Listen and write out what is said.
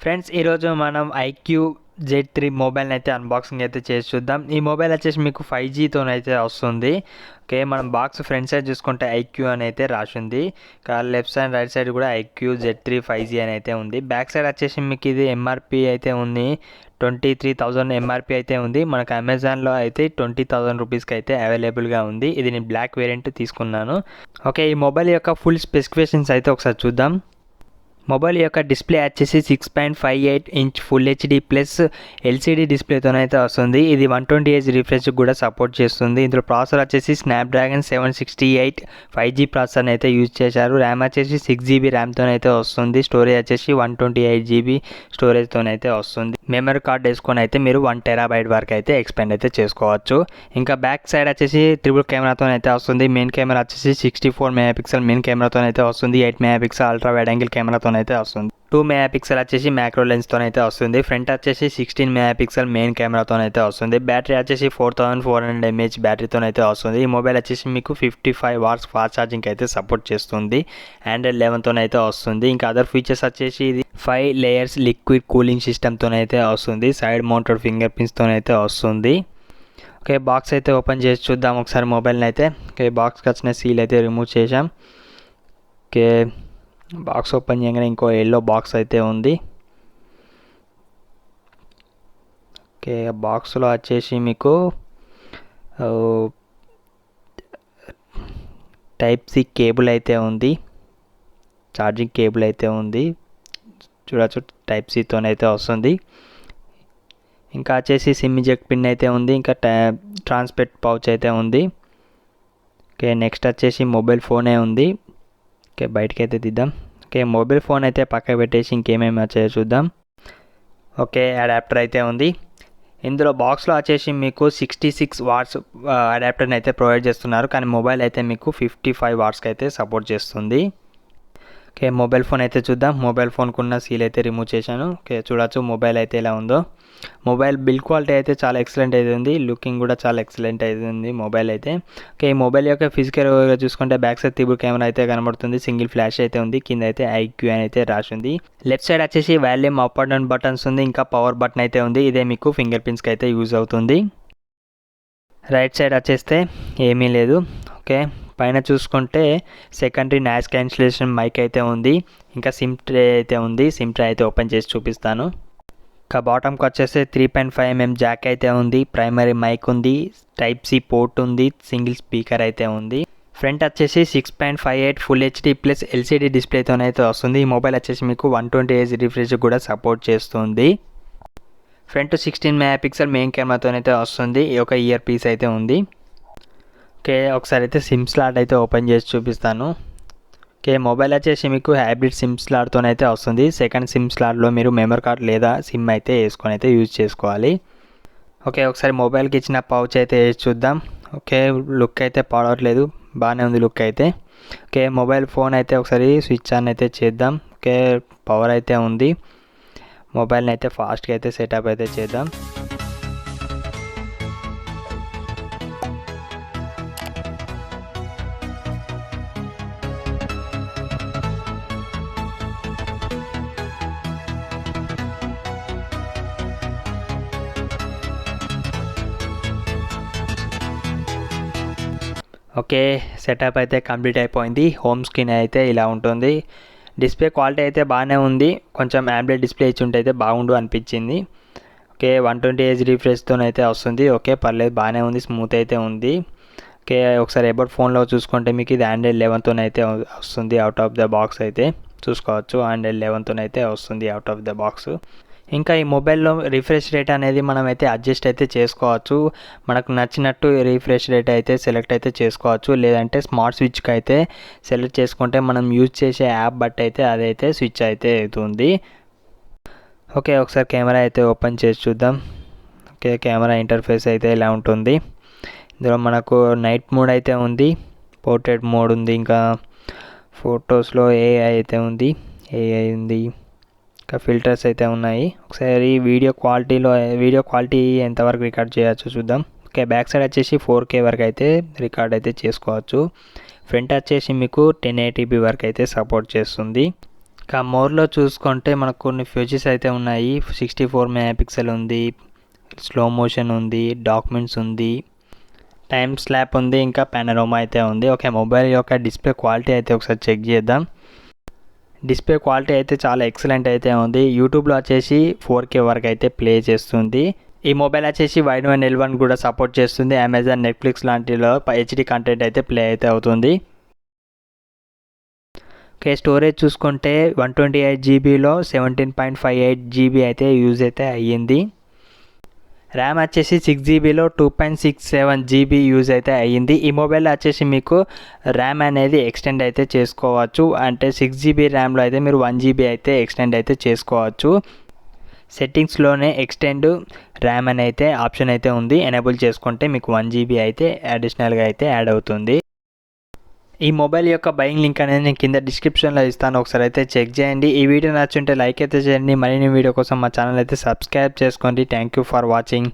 Friends ఈరోజు మనం iQOO Z3 మొబైల్ని అయితే అన్బాక్సింగ్ అయితే చేసి చూద్దాం. ఈ మొబైల్ వచ్చేసి మీకు 5Gతోనైతే వస్తుంది. ఓకే, మనం బాక్స్ ఫ్రంట్ సైడ్ చూసుకుంటే iQOO అని అయితే రాసింది. లెఫ్ట్ సైడ్ రైట్ సైడ్ కూడా iQOO Z3 5G అని అయితే ఉంది. బ్యాక్ సైడ్ వచ్చేసి మీకు ఇది ఎంఆర్పి అయితే ఉంది, 23,000 ఎంఆర్పి అయితే ఉంది. మనకు అమెజాన్లో అయితే 20,000 రూపీస్కి అయితే అవైలబుల్గా ఉంది. ఇది నేను బ్లాక్ వేరియంట్ తీసుకున్నాను. ఓకే, ఈ మొబైల్ యొక్క ఫుల్ స్పెసిఫికేషన్స్ అయితే ఒకసారి చూద్దాం. మొబైల్ యొక్క డిస్ప్లే వచ్చేసి 6.58 inch full HD plus LCD డిస్ప్లేతోనైతే వస్తుంది. ఇది 120Hz రిఫ్రెష్ కూడా సపోర్ట్ చేస్తుంది. ఇందులో ప్రాసెసర్ వచ్చేసి స్నాప్డ్రాగన్ 768 5G ప్రాసెసర్ని అయితే యూజ్ చేశారు. ర్యామ్ వచ్చేసి 6GB ర్యామ్తోనైతే వస్తుంది. స్టోరేజ్ వచ్చేసి 128GB స్టోరేజ్తోనైతే వస్తుంది. మెమరీ కార్డ్ వేసుకొని అయితే మీరు 1TB వరకు అయితే ఎక్స్పాండ్ అయితే చేసుకోవచ్చు. ఇంకా బ్యాక్ సైడ్ వచ్చేసి ట్రిపుల్ కెమెరాతోనైతే వస్తుంది. మెయిన్ కెమెరా వచ్చేసి 64 మెగాపిక్సెల్ మెయిన్ కెమెరాతోనైతే వస్తుంది. 8 మెగాపిక్సెల్ అల్ట్రా వైడ్ యాంగిల్ కెమెరాతో అయితే వస్తుంది. 2 మెగాపిక్సెల్ వచ్చేసి మ్యాక్రో లెన్స్తో అయితే వస్తుంది. ఫ్రంట్ వచ్చేసి 16 మెగాపిక్సెల్ మెయిన్ కెమెరాతో అయితే వస్తుంది. బ్యాటరీ వచ్చేసి 4400 mAh బ్యాటరీతో అయితే వస్తుంది. ఈ మొబైల్ వచ్చేసి మీకు 55 వాట్స్ ఫాస్ట్ ఛార్జింగ్ అయితే సపోర్ట్ చేస్తుంది. ఆండ్రాయిడ్ 11తో అయితే వస్తుంది. ఇంకా అదర్ ఫీచర్స్ వచ్చేసి ఇది 5 లేయర్స్ లిక్విడ్ కూలింగ్ సిస్టమ్తో అయితే వస్తుంది. సైడ్ మౌంటెడ్ ఫింగర్ ప్రింట్స్తో అయితే వస్తుంది. ఓకే, బాక్స్ అయితే ఓపెన్ చేసి చూద్దాం ఒకసారి మొబైల్ని అయితే. ఓకే, బాక్స్కి వచ్చిన సీల్ అయితే రిమూవ్ చేసాం. ఓకే, బాక్స్ ఓపెన్ చేయగానే ఇంకో ఎల్లో బాక్స్ అయితే ఉంది. ఓకే, బాక్స్లో వచ్చేసి మీకు టైప్ సి కేబుల్ అయితే ఉంది, ఛార్జింగ్ కేబుల్ అయితే ఉంది. చూడచ్చు టైప్ సితోనైతే వస్తుంది. ఇంకా వచ్చేసి సిమ్ ఇజెక్ట్ పిన్ అయితే ఉంది. ఇంకా ట్రాన్స్పెట్ పౌచ్ అయితే ఉంది. ఓకే, నెక్స్ట్ వచ్చేసి మొబైల్ ఫోనే ఉంది. ఓకే, బయటకి అయితే తీద్దాం. ఓకే, మొబైల్ ఫోన్ అయితే పక్కకు పెట్టేసి ఇంకేమేమి వచ్చాయో చూద్దాం. ఓకే, అడాప్టర్ అయితే ఉంది. ఇందులో బాక్స్లో వచ్చేసి మీకు 66 వాట్స్ అడాప్టర్ని అయితే ప్రొవైడ్ చేస్తున్నారు. కానీ మొబైల్ అయితే మీకు 55 వాట్స్కి అయితే సపోర్ట్ చేస్తుంది. ఓకే, మొబైల్ ఫోన్ అయితే చూద్దాం. మొబైల్ ఫోన్కు ఉన్న సీల్ అయితే రిమూవ్ చేశాను. ఓకే, చూడవచ్చు మొబైల్ అయితే ఎలా ఉందో. మొబైల్ బిల్డ్ క్వాలిటీ అయితే చాలా ఎక్సలెంట్ అయితే ఉంది. లుకింగ్ కూడా చాలా ఎక్సలెంట్ అయితే ఉంది మొబైల్ అయితే. ఓకే, ఈ మొబైల్ యొక్క ఫిజికల్ చూసుకుంటే బ్యాక్ సైడ్ త్రిబుల్ కెమెరా అయితే కనబడుతుంది. సింగిల్ ఫ్లాష్ అయితే ఉంది. కింద అయితే iQOO అని అయితే రాసి ఉంది. లెఫ్ట్ సైడ్ వచ్చేసి volume up and down buttons ఉంది. ఇంకా పవర్ బటన్ అయితే ఉంది. ఇదే మీకు ఫింగర్ ప్రింట్స్కి అయితే యూజ్ అవుతుంది. రైట్ సైడ్ వచ్చేస్తే ఏమీ లేదు. ఓకే, పైన చూసుకుంటే సెకండరీ నాయిస్ క్యాన్సిలేషన్ మైక్ అయితే ఉంది. ఇంకా సిమ్ ట్రే అయితే ఉంది. సిమ్ ట్రే అయితే ఓపెన్ చేసి చూపిస్తాను. ఇంకా బాటమ్కి వచ్చేసి 3.5mm జాక్ అయితే ఉంది. ప్రైమరీ మైక్ ఉంది. టైప్ సి పోర్ట్ ఉంది. సింగిల్ స్పీకర్ అయితే ఉంది. ఫ్రంట్ వచ్చేసి 6.58 ఫుల్ హెచ్డి ప్లస్ ఎల్సిడి డిస్ప్లేతోనైతే వస్తుంది. ఈ మొబైల్ వచ్చేసి మీకు 120Hz రిఫ్రెష్ కూడా సపోర్ట్ చేస్తుంది. ఫ్రంట్ 16 మెగాపిక్సెల్ మెయిన్ కెమెరాతోనైతే వస్తుంది. ఈ ఒక ఇయర్ పీస్ అయితే ఉంది. ఓకే, ఒకసారి అయితే సిమ్ స్లాట్ అయితే ఓపెన్ చేసి చూపిస్తాను. ఓకే, మొబైల్ వచ్చేసి మీకు హైబ్రిడ్ సిమ్ స్లాట్తోనైతే వస్తుంది. సెకండ్ సిమ్ స్లాట్లో మీరు మెమరీ కార్డ్ లేదా సిమ్ అయితే వేసుకొని అయితే యూజ్ చేసుకోవాలి. ఓకే, ఒకసారి మొబైల్కి ఇచ్చిన పౌచ్ అయితే వేసి చూద్దాం. ఓకే, లుక్ అయితే పాడవట్లేదు, బాగానే ఉంది లుక్ అయితే. ఓకే, మొబైల్ ఫోన్ అయితే ఒకసారి స్విచ్ ఆన్ అయితే చేద్దాం. ఓకే, పవర్ అయితే ఉంది. మొబైల్ని అయితే ఫాస్ట్గా అయితే సెటప్ అయితే చేద్దాం. ఓకే, సెటప్ అయితే కంప్లీట్ అయిపోయింది. హోమ్ స్క్రీన్ అయితే ఇలా ఉంటుంది. డిస్ప్లే క్వాలిటీ అయితే బాగానే ఉంది. కొంచెం AMOLED డిస్ప్లే ఇచ్చి ఉంటే అయితే బాగుండు అనిపించింది. ఓకే, 120Hz రిఫ్రెష్తోనైతే వస్తుంది. ఓకే, పర్లేదు, బాగానే ఉంది, స్మూత్ అయితే ఉంది. ఓకే, ఒకసారి అబౌట్ ఫోన్లో చూసుకుంటే మీకు ఇది ఆండ్రాయిడ్ 11తోనైతే వస్తుంది. అవుట్ ఆఫ్ ద బాక్స్ అయితే చూసుకోవచ్చు. ఆండ్రాయిడ్ 11తోనైతే వస్తుంది అవుట్ ఆఫ్ ద బాక్స్. ఇంకా ఈ మొబైల్లో రిఫ్రెష్ రేట్ అనేది మనం అయితే అడ్జస్ట్ అయితే చేసుకోవచ్చు. మనకు నచ్చినట్టు రిఫ్రెష్ రేట్ అయితే సెలెక్ట్ అయితే చేసుకోవచ్చు. లేదంటే స్మార్ట్ స్విచ్కి అయితే సెలెక్ట్ చేసుకుంటే మనం యూజ్ చేసే యాప్ బట్టి అయితే అదైతే స్విచ్ అయితే అవుతుంది. ఓకే, ఒకసారి కెమెరా అయితే ఓపెన్ చేసి చూద్దాం. ఓకే, కెమెరా ఇంటర్ఫేస్ అయితే ఇలా ఉంటుంది. ఇందులో మనకు నైట్ మోడ్ అయితే ఉంది, పోర్ట్రేట్ మోడ్ ఉంది, ఇంకా ఫొటోస్లో ఏఐ అయితే ఉంది, ఏఐ ఉంది, ఇంకా ఫిల్టర్స్ అయితే ఉన్నాయి. ఒకసారి వీడియో క్వాలిటీ ఎంతవరకు రికార్డ్ చేయొచ్చు చూద్దాం. ఓకే, బ్యాక్ సైడ్ వచ్చేసి 4K వరకు అయితే రికార్డ్ అయితే చేసుకోవచ్చు. ఫ్రంట్ వచ్చేసి మీకు 1080p వరకు అయితే సపోర్ట్ చేస్తుంది. ఇంకా మోర్లో చూసుకుంటే మనకు కొన్ని ఫీచర్స్ అయితే ఉన్నాయి. 64 మెగాపిక్సెల్ ఉంది, స్లో మోషన్ ఉంది, డాక్యుమెంట్స్ ఉంది, టైమ్ స్లాప్ ఉంది, ఇంకా పానరోమా అయితే ఉంది. ఓకే, మొబైల్ యొక్క డిస్ప్లే క్వాలిటీ అయితే ఒకసారి చెక్ చేద్దాం. డిస్ప్లే క్వాలిటీ అయితే చాలా ఎక్సలెంట్ అయితే ఉంది. యూట్యూబ్లో వచ్చేసి 4K వరకు అయితే ప్లే చేస్తుంది. ఈ మొబైల్ వచ్చేసి వైడ్ వన్ L1 కూడా సపోర్ట్ చేస్తుంది. అమెజాన్, నెట్ఫ్లిక్స్ లాంటిలో HD కంటెంట్ అయితే ప్లే అయితే అవుతుంది. ఓకే, స్టోరేజ్ చూసుకుంటే 128GBలో 17.58GB అయితే యూజ్ అయితే అయ్యింది. ర్యామ్ వచ్చేసి 6GBలో 2.67GB యూజ్ అయితే అయ్యింది. ఈ మొబైల్ వచ్చేసి మీకు ర్యామ్ అనేది ఎక్స్టెండ్ అయితే చేసుకోవచ్చు. అంటే 6GB ర్యామ్లో అయితే మీరు 1GB అయితే ఎక్స్టెండ్ అయితే చేసుకోవచ్చు. సెట్టింగ్స్లోనే ఎక్స్టెండ్ ర్యామ్ అని అయితే ఆప్షన్ అయితే ఉంది. ఎనేబుల్ చేసుకుంటే మీకు 1GB అయితే అడిషనల్గా అయితే యాడ్ అవుతుంది. ఈ మొబైల్ యొక్క బయింగ్ లింక్ అనేది నేను కింద డిస్క్రిప్షన్లో ఇస్తాను, ఒకసారి అయితే చెక్ చేయండి. ఈ వీడియో నచ్చుంటే లైక్ అయితే చేయండి. మరిన్ని వీడియో కోసం మా ఛానల్ అయితే సబ్స్క్రైబ్ చేసుకోండి. Thank you for watching.